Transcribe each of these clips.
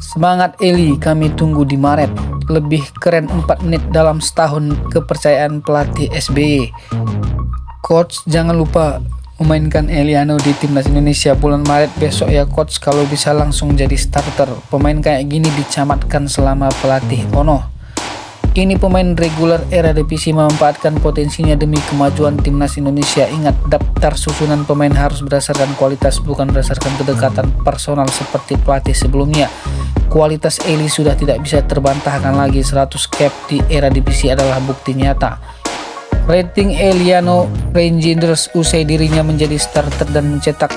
Semangat Eli, kami tunggu di Maret. Lebih keren 4 menit dalam setahun, kepercayaan pelatih SBY. Coach, jangan lupa memainkan Eliano di timnas Indonesia bulan Maret besok ya coach, kalau bisa langsung jadi starter. Pemain kayak gini dicamatkan selama pelatih Ono. Ini pemain reguler era divisi memanfaatkan potensinya demi kemajuan timnas Indonesia. Ingat, daftar susunan pemain harus berdasarkan kualitas, bukan berdasarkan kedekatan personal seperti pelatih sebelumnya. Kualitas Eli sudah tidak bisa terbantahkan lagi. 100 cap di era divisi adalah bukti nyata. Rating Eliano Rangers usai dirinya menjadi starter dan mencetak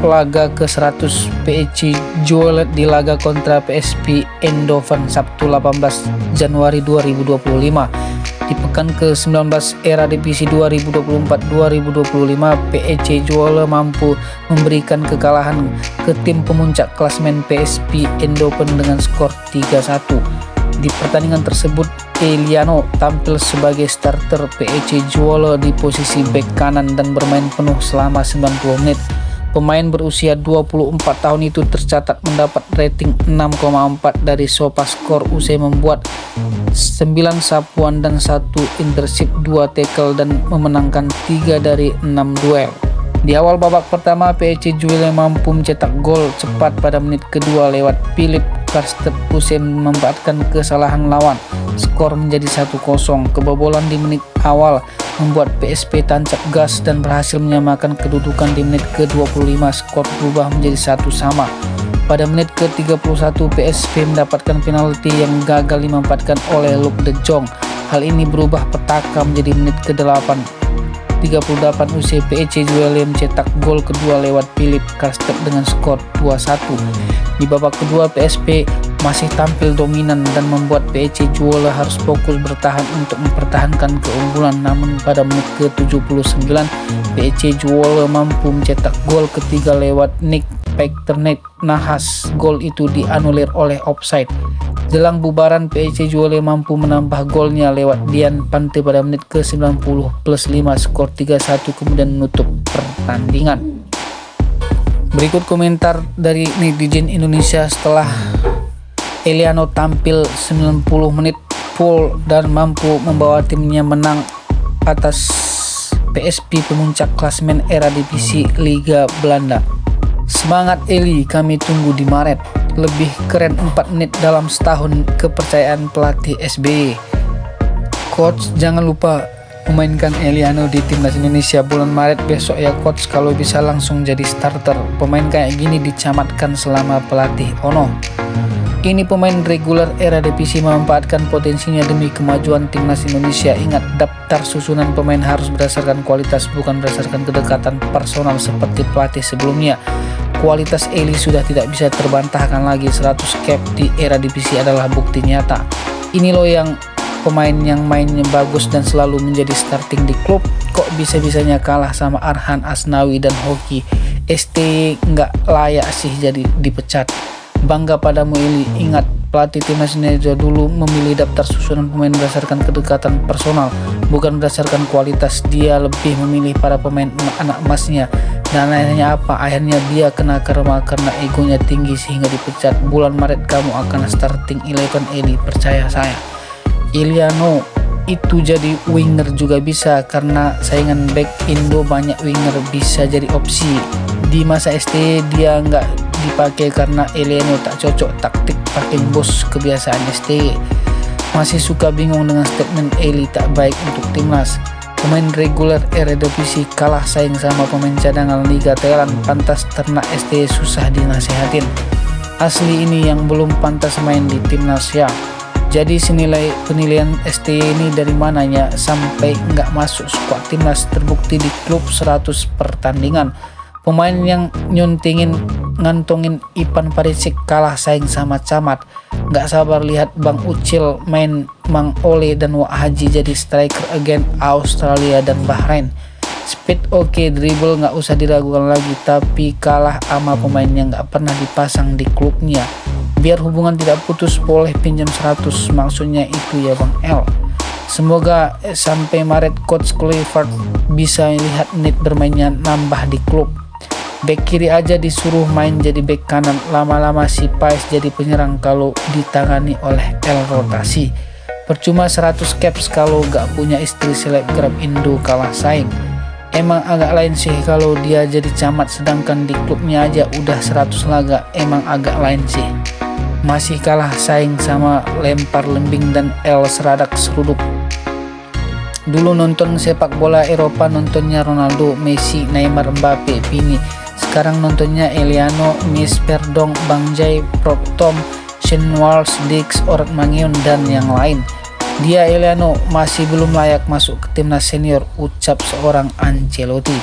laga ke-100 PEC Juele di laga kontra PSV Eindhoven Sabtu 18 Januari 2025. Di pekan ke-19 era divisi 2024-2025, PEC Juele mampu memberikan kekalahan ke tim pemuncak klasemen PSV Eindhoven dengan skor 3-1. Di pertandingan tersebut, Eliano tampil sebagai starter PEC Juele di posisi bek kanan dan bermain penuh selama 90 menit. Pemain berusia 24 tahun itu tercatat mendapat rating 6,4 dari SofaScore usai membuat 9 sapuan dan 1 intercept, 2 tackle dan memenangkan 3 dari 6 duel. Di awal babak pertama, PEC Juele mampu mencetak gol cepat pada menit kedua lewat Philip Karstep usai memanfaatkan kesalahan lawan. Skor menjadi 1-0. Kebobolan di menit awal membuat PSV tancap gas dan berhasil menyamakan kedudukan di menit ke-25. Skor berubah menjadi 1-1. Pada menit ke-31, PSV mendapatkan penalti yang gagal dimanfaatkan oleh Luuk de Jong. Hal ini berubah petaka menjadi menit ke-8. 38 usai PEC Juele mencetak gol kedua lewat Philip Karstep dengan skor 2-1. Di babak kedua, PSV masih tampil dominan dan membuat PEC Juele harus fokus bertahan untuk mempertahankan keunggulan. Namun pada menit ke-79, PEC Juele mampu mencetak gol ketiga lewat Nick Pekternek. Nahas gol itu dianulir oleh offside. Jelang bubaran, PEC Juele mampu menambah golnya lewat Dian Pante pada menit ke-90 plus 5, skor 3-1 kemudian menutup pertandingan. Berikut komentar dari netizen Indonesia setelah Eliano tampil 90 menit full dan mampu membawa timnya menang atas PSV pemuncak klasemen era divisi Liga Belanda. Semangat Eli, kami tunggu di Maret. Lebih keren 4 menit dalam setahun, kepercayaan pelatih SBY. Coach, jangan lupa memainkan Eliano di timnas Indonesia bulan Maret besok ya coach, kalau bisa langsung jadi starter. Pemain kayak gini dicamatkan selama pelatih Ono. Ini pemain reguler era divisi memanfaatkan potensinya demi kemajuan timnas Indonesia. Ingat, daftar susunan pemain harus berdasarkan kualitas, bukan berdasarkan kedekatan personal seperti pelatih sebelumnya. Kualitas Eli sudah tidak bisa terbantahkan lagi. 100 cap di era divisi adalah bukti nyata. Ini loh yang pemain yang mainnya bagus dan selalu menjadi starting di klub, kok bisa-bisanya kalah sama Arhan Asnawi dan Hoki. ST nggak layak sih jadi dipecat. Bangga padamu Eli. Ingat, pelatih timnas Indonesia dulu memilih daftar susunan pemain berdasarkan kedekatan personal, bukan berdasarkan kualitas. Dia lebih memilih para pemain anak emasnya. Dan akhirnya apa? Akhirnya dia kena karma karena egonya tinggi sehingga dipecat. Bulan Maret kamu akan starting 11 Eli, percaya saya. Eliano itu jadi winger juga bisa, karena saingan back Indo banyak winger bisa jadi opsi. Di masa ST dia nggak dipakai karena Eliano tak cocok taktik pakai bos kebiasaan ST. Masih suka bingung dengan statement Eli tak baik untuk timnas. Pemain reguler Eredivisie kalah saing sama pemain cadangan Liga Thailand, pantas ternak ST susah dinasehatin. Asli ini yang belum pantas main di timnas ya. Jadi senilai penilaian ST ini dari mananya sampai nggak masuk skuad timnas, terbukti di klub 100 pertandingan. Pemain yang nyuntingin ngantongin Ivan Perisic kalah saing sama Camat. Nggak sabar lihat Bang Ucil main, Mang Ole dan Wak Haji jadi striker against Australia dan Bahrain. Speed oke, dribble nggak usah diragukan lagi, tapi kalah sama pemain yang nggak pernah dipasang di klubnya. Biar hubungan tidak putus boleh pinjam 100, maksudnya itu ya Bang L. Semoga sampai Maret Coach Clifford bisa lihat menit bermainnya nambah di klub. Bek kiri aja disuruh main jadi bek kanan, lama-lama si Pais jadi penyerang kalau ditangani oleh El rotasi. Percuma 100 caps kalau gak punya istri selebgram Indo kalah saing. Emang agak lain sih kalau dia jadi camat, sedangkan di klubnya aja udah 100 laga, emang agak lain sih. Masih kalah saing sama Lempar Lembing dan El Seradak Seruduk. Dulu nonton sepak bola Eropa nontonnya Ronaldo, Messi, Neymar, Mbappe, Vini. Sekarang nontonnya Eliano, Miss Perdong, Bang Jai, Prop Tom, Shane Walsh, Dix, Orat Mangion, dan yang lain. Dia Eliano masih belum layak masuk ke timnas senior, ucap seorang Ancelotti.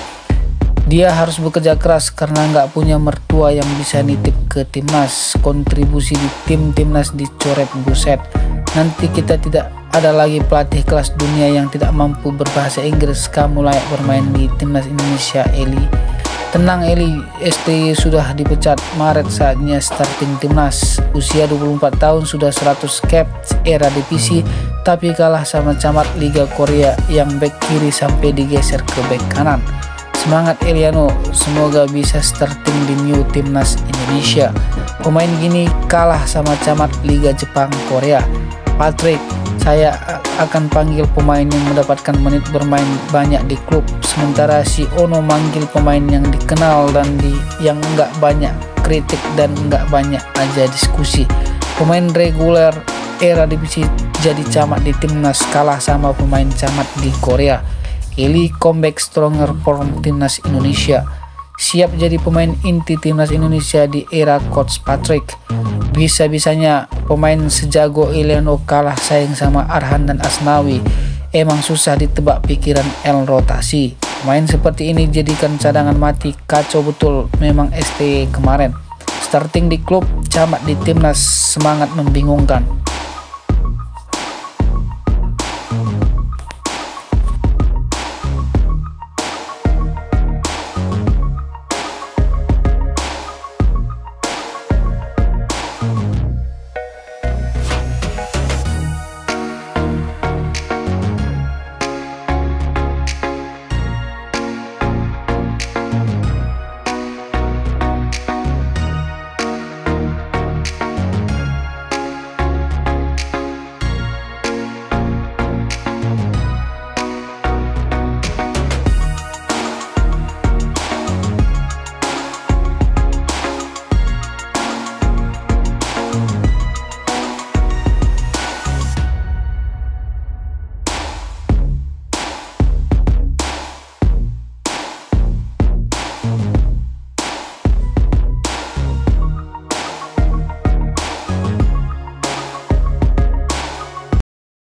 Dia harus bekerja keras karena nggak punya mertua yang bisa nitip ke timnas. Kontribusi di timnas dicoret, buset. Nanti kita tidak ada lagi pelatih kelas dunia yang tidak mampu berbahasa Inggris. Kamu layak bermain di timnas Indonesia, Eli. Tenang Eli, STY sudah dipecat Maret, saatnya starting timnas. Usia 24 tahun, sudah 100 caps era divisi, tapi kalah sama camat Liga Korea yang bek kiri sampai digeser ke bek kanan. Semangat Eliano, semoga bisa starting di new timnas Indonesia. Pemain gini kalah sama camat Liga Jepang Korea. Patrick, saya akan panggil pemain yang mendapatkan menit bermain banyak di klub, sementara si Ono manggil pemain yang dikenal dan yang nggak banyak kritik dan nggak banyak aja diskusi. Pemain reguler era divisi jadi camat di timnas, kalah sama pemain camat di Korea. Eli comeback stronger form timnas Indonesia, siap jadi pemain inti timnas Indonesia di era coach Patrick. Bisa-bisanya pemain sejago Eliano kalah saing sama Arhan dan Asnawi. Emang susah ditebak pikiran El rotasi. Pemain seperti ini jadikan cadangan mati, kacau betul memang STY kemarin. Starting di klub, camat di timnas, semangat membingungkan.